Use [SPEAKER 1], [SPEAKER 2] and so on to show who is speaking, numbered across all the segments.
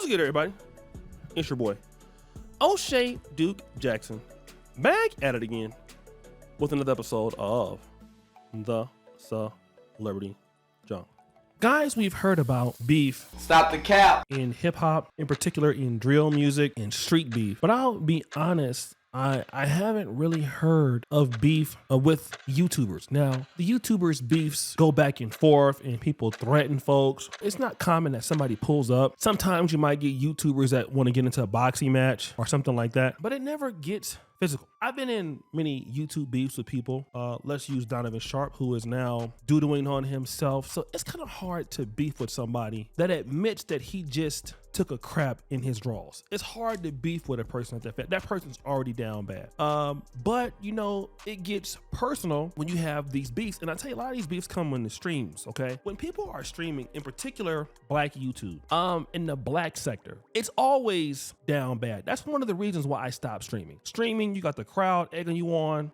[SPEAKER 1] What's good, everybody? It's your boy, O'Shea Duke Jackson, back at it again with another episode of The Celebrity Junk. Guys, we've heard about beef.
[SPEAKER 2] Stop the cap.
[SPEAKER 1] In hip hop, in particular in drill music and street beef. But I'll be honest, I haven't really heard of beef with YouTubers. Now, the YouTubers' beefs go back and forth and people threaten folks. It's not common that somebody pulls up. Sometimes you might get YouTubers that want to get into a boxing match or something like that, but it never gets physical. I've been in many YouTube beefs with people. Let's use Donovan Sharp, who is now doodling on himself. So it's kind of hard to beef with somebody that admits that he just took a crap in his drawers. It's hard to beef with a person like that. That person's already down bad. But you know, it gets personal when you have these beefs. And I tell you, a lot of these beefs come on the streams, okay? When people are streaming, in particular, Black YouTube, in the Black sector, it's always down bad. That's one of the reasons why I stopped streaming. Streaming, you got the crowd egging you on,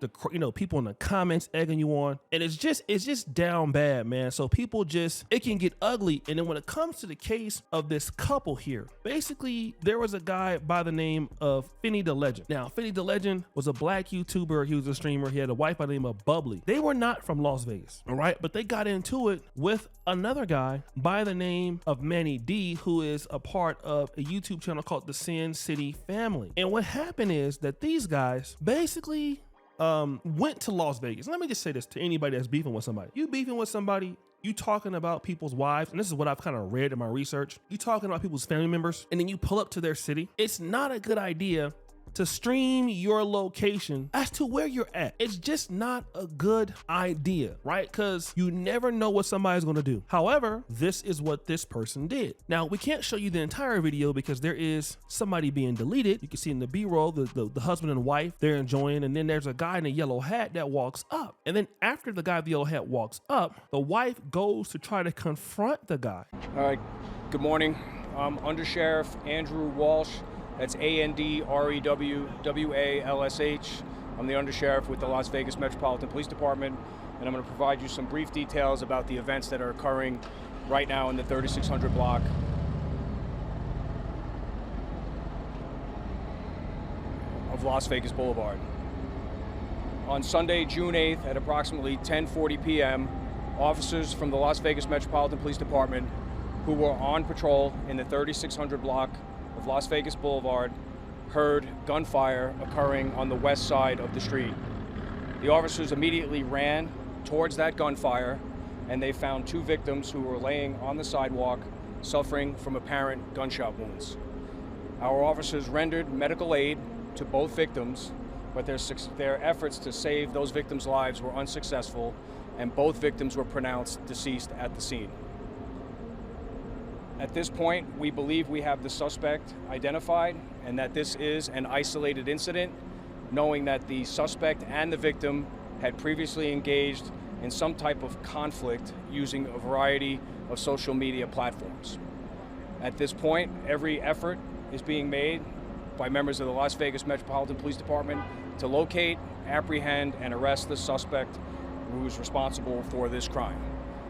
[SPEAKER 1] people in the comments egging you on, and it's just down bad, man. So people it can get ugly. And then when it comes to the case of this couple here, basically there was a guy by the name of Finny Da Legend. Now, Finny Da Legend was a Black YouTuber. He was a streamer. He had a wife by the name of Bubbly. They were not from Las Vegas, all right? But they got into it with another guy by the name of Manny D, who is a part of a YouTube channel called the SinCity-MannyWise. And what happened is that these guys basically went to Las Vegas. And let me just say this to anybody that's beefing with somebody. You beefing with somebody, you talking about people's wives, and this is what I've kind of read in my research. You talking about people's family members, and then you pull up to their city. It's not a good idea to stream your location as to where you're at. It's just not a good idea, right? Because you never know what somebody's gonna do. However, this is what this person did. Now, we can't show you the entire video because there is somebody being deleted. You can see in the B-roll, the husband and wife, they're enjoying, and then there's a guy in a yellow hat that walks up. And then after the guy with the yellow hat walks up, the wife goes to try to confront the guy.
[SPEAKER 3] All right, good morning. I'm Under Sheriff Andrew Walsh. That's ANDREWWALSH. I'm the Undersheriff with the Las Vegas Metropolitan Police Department, and I'm going to provide you some brief details about the events that are occurring right now in the 3600 block of Las Vegas Boulevard. On Sunday, June 8th at approximately 10:40 p.m., officers from the Las Vegas Metropolitan Police Department who were on patrol in the 3600 block of Las Vegas Boulevard heard gunfire occurring on the west side of the street. The officers immediately ran towards that gunfire, and they found two victims who were laying on the sidewalk suffering from apparent gunshot wounds. Our officers rendered medical aid to both victims, but their efforts to save those victims' lives were unsuccessful, and both victims were pronounced deceased at the scene. At this point, we believe we have the suspect identified and that this is an isolated incident, knowing that the suspect and the victim had previously engaged in some type of conflict using a variety of social media platforms. At this point, every effort is being made by members of the Las Vegas Metropolitan Police Department to locate, apprehend, and arrest the suspect who is responsible for this crime.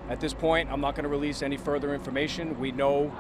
[SPEAKER 3] At this point, I'm not going to release any further information. We know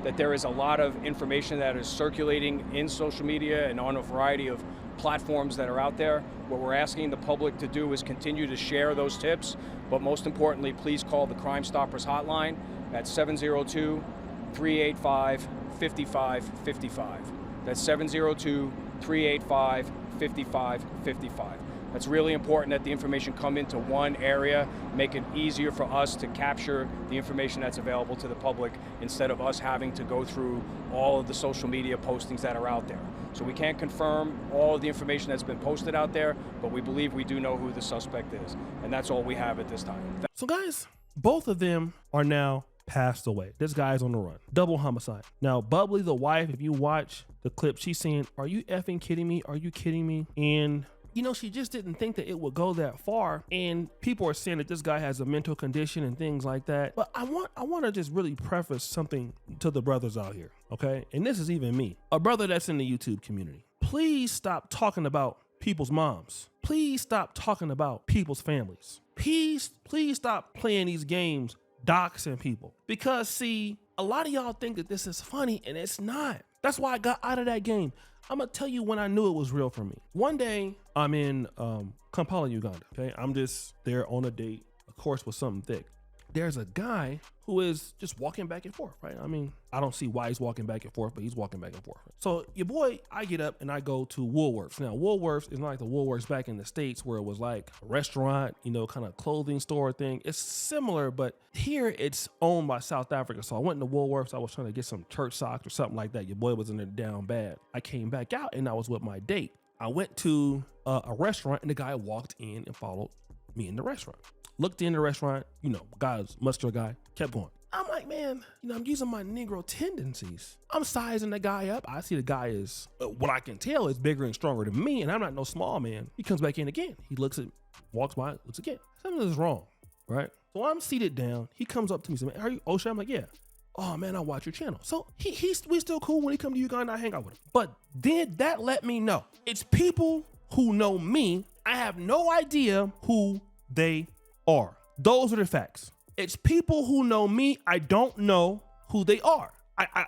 [SPEAKER 3] that there is a lot of information that is circulating in social media and on a variety of platforms that are out there. What we're asking the public to do is continue to share those tips, but most importantly, please call the Crime Stoppers hotline at 702-385-5555. That's 702-385-5555. That's really important that the information come into one area, make it easier for us to capture the information that's available to the public instead of us having to go through all of the social media postings that are out there. So we can't confirm all of the information that's been posted out there, but we believe we do know who the suspect is. And that's all we have at this time.
[SPEAKER 1] So guys, both of them are now passed away. This guy's on the run. Double homicide. Now, Bubbly, the wife, if you watch the clip, she's saying, "Are you effing kidding me? Are you kidding me?" And you know, she just didn't think that it would go that far. And people are saying that this guy has a mental condition and things like that. But I want to just really preface something to the brothers out here, okay? And this is even me, a brother that's in the YouTube community. Please stop talking about people's moms. Please stop talking about people's families. Please stop playing these games doxing people. Because see, a lot of y'all think that this is funny, and it's not. That's why I got out of that game. I'm gonna tell you when I knew it was real for me. One day, I'm in Kampala, Uganda. Okay, I'm just there on a date, of course, with something thick. There's a guy who is just walking back and forth, right? I mean, I don't see why he's walking back and forth, but he's walking back and forth. So your boy, I get up and I go to Woolworths. Now, Woolworths is not like the Woolworths back in the States where it was like a restaurant, you know, kind of clothing store thing. It's similar, but here it's owned by South Africa. So I went into Woolworths. I was trying to get some church socks or something like that. Your boy was in there down bad. I came back out and I was with my date. I went to a restaurant and the guy walked in and followed me in the restaurant. Looked in the restaurant, you know, guy's muscular guy, kept going. I'm like, man, you know, I'm using my Negro tendencies. I'm sizing the guy up. I see the guy is, what I can tell is bigger and stronger than me, and I'm not no small man. He comes back in again. He looks at, walks by, looks again. Something is wrong, right? So I'm seated down. He comes up to me, says, man, are you Osha? I'm like, yeah. Oh man, I watch your channel. So we still cool when he come to Uganda, I hang out with him. But then that let me know, it's people who know me. I have no idea who they are. Those are the facts. It's people who know me. I don't know who they are.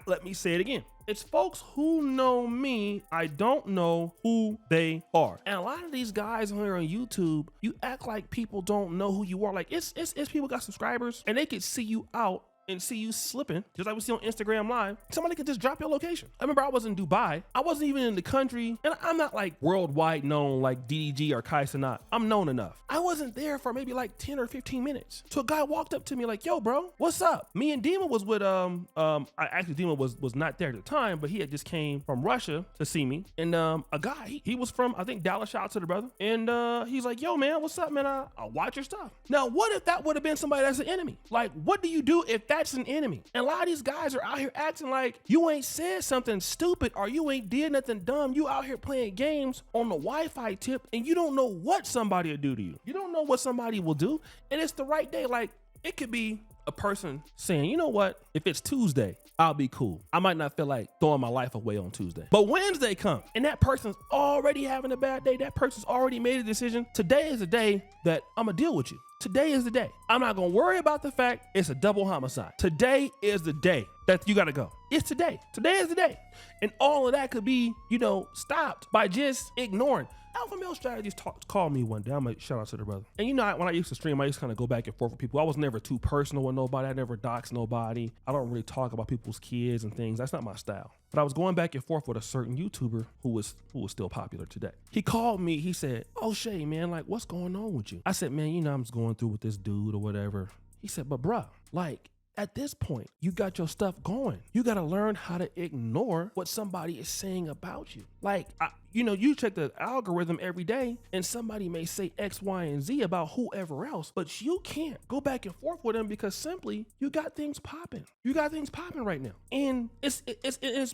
[SPEAKER 1] Let me say it again. It's folks who know me. I don't know who they are. And a lot of these guys on here on YouTube, you act like people don't know who you are. Like it's people got subscribers and they could see you out and see you slipping, just like we see on Instagram Live. Somebody could just drop your location. I remember I was in Dubai. I wasn't even in the country, and I'm not like worldwide known like DDG or Kai Sanat. I'm known enough. I wasn't there for maybe like 10 or 15 minutes. So a guy walked up to me like, yo, bro, what's up? Me and Dima was with, actually Dima was not there at the time, but he had just came from Russia to see me. And a guy, he was from, I think, Dallas, shout out to the brother. And he's like, yo, man, what's up, man? I watch your stuff. Now, what if that would have been somebody that's an enemy? Like, what do you do if that's an enemy? And a lot of these guys are out here acting like you ain't said something stupid or you ain't did nothing dumb. You out here playing games on the Wi-Fi tip and you don't know what somebody will do to you. You don't know what somebody will do. And it's the right day. Like, it could be a person saying, you know what? If it's Tuesday, I'll be cool. I might not feel like throwing my life away on Tuesday. But Wednesday comes and that person's already having a bad day. That person's already made a decision. Today is the day that I'm gonna deal with you. Today is the day. I'm not gonna worry about the fact it's a double homicide. Today is the day that you gotta go. It's today. Today is the day. And all of that could be, you know, stopped by just ignoring. Alpha Male Strategies called me one day. I'm gonna shout out to the brother. And you know, when I used to stream, I used to kind of go back and forth with people. I was never too personal with nobody. I never doxed nobody. I don't really talk about people's kids and things. That's not my style. But I was going back and forth with a certain YouTuber who was still popular today. He called me. He said, "Oh Shay, man, like what's going on with you?" I said, "Man, you know, I'm just going through with this dude or whatever." He said, "But bruh, like, at this point, you got your stuff going. You got to learn how to ignore what somebody is saying about you. Like, you know, you check the algorithm every day and somebody may say X, Y, and Z about whoever else, but you can't go back and forth with them because simply you got things popping. You got things popping right now. And it's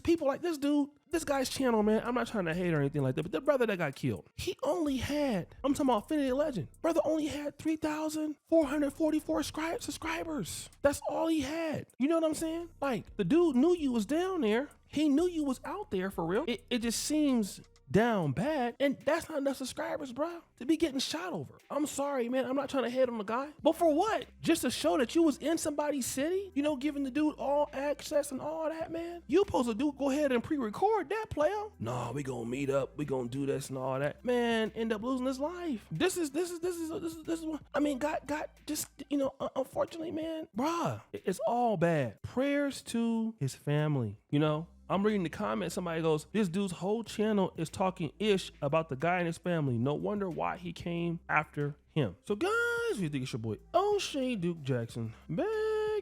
[SPEAKER 1] people like this dude, this guy's channel, man, I'm not trying to hate or anything like that, but the brother that got killed, he only had, I'm talking about Finny Da Legend, brother only had 3,444 subscribers. That's all he had. You know what I'm saying? Like, the dude knew you was down there. He knew you was out there for real. It just seems down bad, and that's not enough subscribers, bro, to be getting shot over. I'm sorry, man. I'm not trying to hate on the guy, but for what? Just to show that you was in somebody's city, you know, giving the dude all access and all that, man. You supposed to go ahead and pre-record that, player. No, we gonna meet up. We gonna do this and all that. Man, end up losing his life. This is what I mean. God, just, you know, unfortunately, man, bruh, it's all bad. Prayers to his family, you know. I'm reading the comments. Somebody goes, this dude's whole channel is talking ish about the guy and his family. No wonder why he came after him. So guys, we think it's your boy O'Shea Duke Jackson back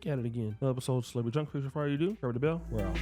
[SPEAKER 1] at it again. Another episode of Celebrity Junk. Before you do, cover the bell. We're out.